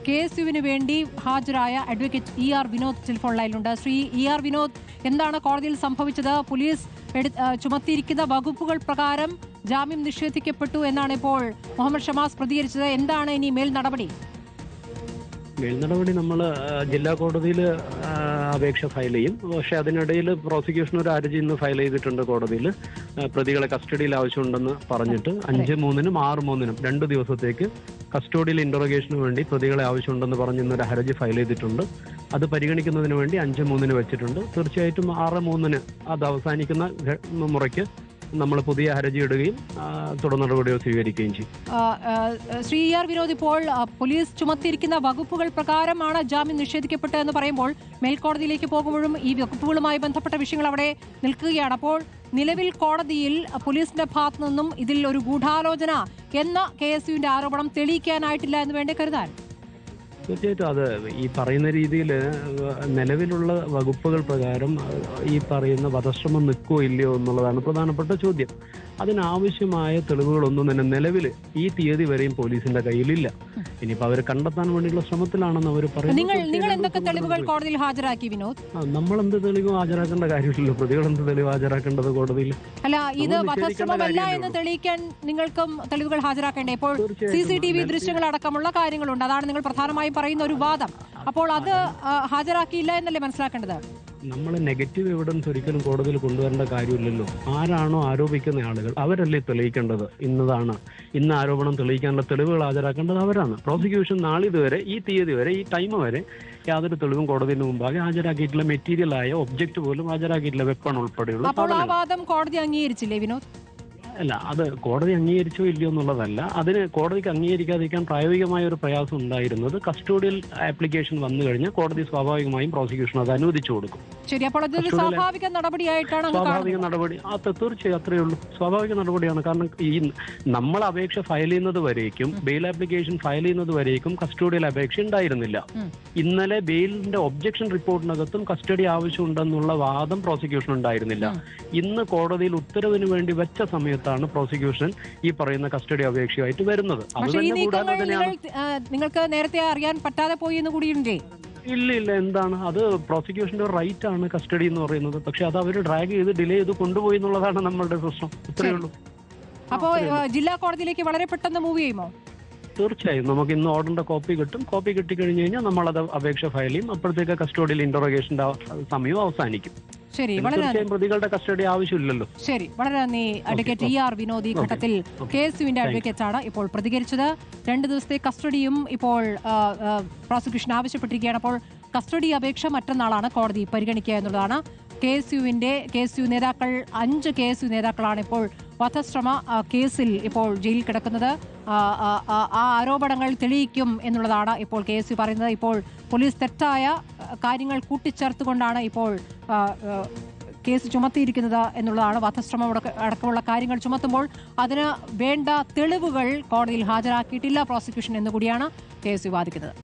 KSUവിന് വേണ്ടി ഹാജരായ advocate ER Vinod telephone ലൈനിലുണ്ട്. ശ്രീ ER വിനോദ്, എന്താണ് കോടതിയിൽ സംഭവിച്ചത്? പോലീസ് ചുമത്തിയിരിക്കുന്ന വകുപ്പുകൾ പ്രകാരം ജാമ്യം നിഷേധിക്കപ്പെട്ടു എന്നാണ് ഇപ്പോൾ മുഹമ്മദ് ഷമാസ് പ്രതികരിച്ചത്. എന്താണ് ഇനി മേൽ നടപടി? മേൽനടപടി നമ്മൾ ജില്ലാ കോടതിയിൽ അപേക്ഷ ഫയൽ ചെയ്യും. പക്ഷേ അതിനിടയിൽ പ്രോസിക്യൂഷൻ ഒരു ഹർജി ഇന്ന് ഫയൽ ചെയ്തിട്ടുണ്ട് കോടതിയിൽ. പ്രതികളെ കസ്റ്റഡിയിൽ ആവശ്യമുണ്ടെന്ന് പറഞ്ഞിട്ട് 5/3-നും 6/3-നും 2 ദിവസത്തേക്ക് കസ്റ്റഡിയിൽ ഇന്ററോഗേഷന് വേണ്ടി പ്രതികളെ ആവശ്യമുണ്ടെന്ന് പറഞ്ഞ് ഇന്നൊരു ഹർജി ഫയൽ ചെയ്തിട്ടുണ്ട്. അത് പരിഗണിക്കുന്നതിന് വേണ്ടി 5/3-ന് വെച്ചിട്ടുണ്ട്. തീർച്ചയായിട്ടും 6/3-ന് അത് അവസാനിക്കുന്ന മുറയ്ക്ക് നമ്മൾ പുതിയ ഹർജി ഇടുകയും തുടർ നടപടികൾ സ്വീകരിക്കുകയും ചെയ്യും. ശ്രീ ER വിനോദ്, ഇപ്പോൾ പോലീസ് ചുമത്തിയിരിക്കുന്ന വകുപ്പുകൾ പ്രകാരമാണ് ജാമ്യം നിഷേധിക്കപ്പെട്ടത് എന്ന് പറയുമ്പോൾ മേൽക്കോടതിയിലേക്ക് പോകുമ്പോഴും ഈ വകുപ്പുകളുമായി ബന്ധപ്പെട്ട വിഷയങ്ങൾ അവിടെ നിൽക്കുകയാണ്. അപ്പോൾ നിലവിൽ കോടതിയിൽ പോലീസിന്റെ ഭാഗത്തു നിന്നും ഇതിൽ ഒരു ഗൂഢാലോചന എന്ന KSUവിന്റെ ആരോപണം തെളിയിക്കാനായിട്ടില്ല എന്ന് വേണ്ടേ കരുതാൻ? തീർച്ചയായിട്ടും അത് ഈ പറയുന്ന രീതിയിൽ നിലവിലുള്ള വകുപ്പുകൾ പ്രകാരം ഈ പറയുന്ന വധശ്രമം നിൽക്കുമോ ഇല്ലയോ എന്നുള്ളതാണ് പ്രധാനപ്പെട്ട ചോദ്യം. അതിനാവശ്യമായ തെളിവുകളൊന്നും തന്നെ നിലവിൽ ഈ തീയതി വരെയും പോലീസിന്റെ കയ്യിലില്ല. ഇനിയിപ്പോൾ അവർ കണ്ടെത്താൻ വേണ്ടിയുള്ള ശ്രമത്തിലാണെന്ന് അവർ പറയുന്നത്. നിങ്ങൾ എന്തൊക്കെ തെളിവുകൾ കോടതിയിൽ ഹാജരാക്കി വിനോദ്? നമ്മൾ എന്ത് തെളിവ് ഹാജരാക്കേണ്ട കാര്യമില്ലല്ലോ. പ്രതികൾ എന്ത് തെളിവ് ഹാജരാക്കേണ്ടത് കോടതിയിൽ? അല്ല, ഇത് വധശ്രമമല്ല എന്ന് തെളിയിക്കാൻ നിങ്ങൾക്കും തെളിവുകൾ ഹാജരാക്കേണ്ടേ? ഇപ്പോൾ CCTV ദൃശ്യങ്ങൾ അടക്കമുള്ള കാര്യങ്ങളുണ്ട്. അതാണ് നിങ്ങൾ പ്രധാനമായും പറയുന്ന ഒരു വാദം. അപ്പോൾ അത് ഹാജരാക്കിയില്ല എന്നല്ലേ മനസ്സിലാക്കേണ്ടത്? നമ്മൾ നെഗറ്റീവ് എവിഡൻസ് ഒരിക്കലും കോടതിയിൽ കൊണ്ടുവരേണ്ട കാര്യമില്ലല്ലോ. ആരാണോ ആരോപിക്കുന്ന ആളുകൾ അവരല്ലേ തെളിയിക്കേണ്ടത്. ഇന്ന ആരോപണം തെളിയിക്കാനുള്ള തെളിവുകൾ ഹാജരാക്കേണ്ടത് അവരാണ്. പ്രോസിക്യൂഷൻ നാളിതുവരെ ഈ തീയതി വരെ ഈ ടൈം വരെ യാതൊരു തെളിവും കോടതിന് മുമ്പാകെ ഹാജരാക്കിയിട്ടില്ല. മെറ്റീരിയലായ ഒബ്ജക്റ്റ് പോലും ഹാജരാക്കിയിട്ടില്ല, വെപ്പൺ ഉൾപ്പെടെയുള്ള. അപ്പോൾ ആ വാദം കോടതി അംഗീകരിച്ചില്ലേ വിനോദ്? അല്ല, അത് കോടതി അംഗീകരിച്ചോ ഇല്ലയോ എന്നുള്ളതല്ല. അതിന് കോടതിക്ക് അംഗീകരിക്കാതിരിക്കാൻ പ്രായോഗികമായ ഒരു പ്രയാസം ഉണ്ടായിരുന്നത് കസ്റ്റഡിയൽ ആപ്ലിക്കേഷൻ വന്നു കഴിഞ്ഞാൽ കോടതി സ്വാഭാവികമായും പ്രോസിക്യൂഷൻ അത് അനുവദിച്ചു കൊടുക്കും. ശരി, അപ്പോൾ അതൊരു സ്വാഭാവിക നടപടിയായിട്ടാണ്. സ്വാഭാവിക നടപടി തീർച്ചയായും അത്രയേ ഉള്ളൂ. സ്വാഭാവിക നടപടിയാണ്. കാരണം ഈ നമ്മൾ അപേക്ഷ ഫയൽ ചെയ്യുന്നത് വരേക്കും, ബെയിൽ ആപ്ലിക്കേഷൻ ഫയൽ ചെയ്യുന്നത് വരേക്കും കസ്റ്റഡിയൽ അപേക്ഷ ഉണ്ടായിരുന്നില്ല. ഇന്നലെ ബെയിലിന്റെ ഒബ്ജക്ഷൻ റിപ്പോർട്ടിനകത്തും കസ്റ്റഡി ആവശ്യമുണ്ടെന്നുള്ള വാദം പ്രോസിക്യൂഷൻ ഉണ്ടായിരുന്നില്ല. ഇന്ന് കോടതിയിൽ ഉത്തരവിന് വേണ്ടി വെച്ച സമയത്ത് പ്രോസിക്യൂഷൻ ഈ പറയുന്ന കസ്റ്റഡി അപേക്ഷയായിട്ട് വരുന്നത്. നിങ്ങൾക്ക് നേരത്തെ അറിയാൻ പറ്റാതെ പോയി എന്ന് കൂടിയുണ്ടേ? ഇല്ല, എന്താണ് അത് പ്രോസിക്യൂഷന്റെ റൈറ്റ് ആണ് കസ്റ്റഡി എന്ന് പറയുന്നത്. പക്ഷെ അത് അവർ ഡ്രാഗ് ചെയ്ത് ഡിലേ ചെയ്ത് കൊണ്ടുപോയി എന്നുള്ളതാണ് നമ്മളുടെ പ്രശ്നം. ഇത്രയേ ഉള്ളൂ. അപ്പോ ജില്ലാ കോടതിയിലേക്ക് വളരെ പെട്ടെന്ന് മൂവ് ചെയ്യുമോ? തീർച്ചയായും നമുക്ക് ഇന്ന് ഓർഡറിന്റെ കോപ്പി കിട്ടും. കോപ്പി കിട്ടിക്കഴിഞ്ഞു കഴിഞ്ഞാൽ നമ്മളത് അപേക്ഷ ഫയൽ ചെയ്യും. അപ്പോഴത്തേക്ക് കസ്റ്റഡിയിൽ ഇന്ററോഗേഷന്റെ സമയവും അവസാനിക്കും. ശരി, പ്രതികളുടെ കസ്റ്റഡി ആവശ്യമില്ലല്ലോ. ശരി, വളരെ നന്ദി അഡ്വക്കേറ്റ് ER വിനോദ്. ഈ ഘട്ടത്തിൽ KSUവിന്റെ അഡ്വക്കേറ്റ് ആണ് ഇപ്പോൾ പ്രതികരിച്ചത്. 2 ദിവസത്തെ കസ്റ്റഡിയും ഇപ്പോൾ പ്രോസിക്യൂഷൻ ആവശ്യപ്പെട്ടിരിക്കുകയാണ്. അപ്പോൾ കസ്റ്റഡി അപേക്ഷ മറ്റന്നാളാണ് കോടതി പരിഗണിക്കുക എന്നുള്ളതാണ്. KSU നേതാക്കൾ 5 KSU നേതാക്കളാണ് ഇപ്പോൾ വധശ്രമ കേസിൽ ഇപ്പോൾ ജയിലിൽ കിടക്കുന്നത്. ആ ആരോപണങ്ങൾ തെളിയിക്കും എന്നുള്ളതാണ് ഇപ്പോൾ KSU പറയുന്നത്. ഇപ്പോൾ പോലീസ് തെറ്റായ കാര്യങ്ങൾ കൂട്ടിച്ചേർത്തുകൊണ്ടാണ് ഇപ്പോൾ കേസ് ചുമത്തിയിരിക്കുന്നത് എന്നുള്ളതാണ്. വധശ്രമം അടക്കമുള്ള കാര്യങ്ങൾ ചുമത്തുമ്പോൾ അതിന് വേണ്ട തെളിവുകൾ കോടതിയിൽ ഹാജരാക്കിയിട്ടില്ല പ്രോസിക്യൂഷൻ എന്നുകൂടിയാണ് KSU വാദിക്കുന്നത്.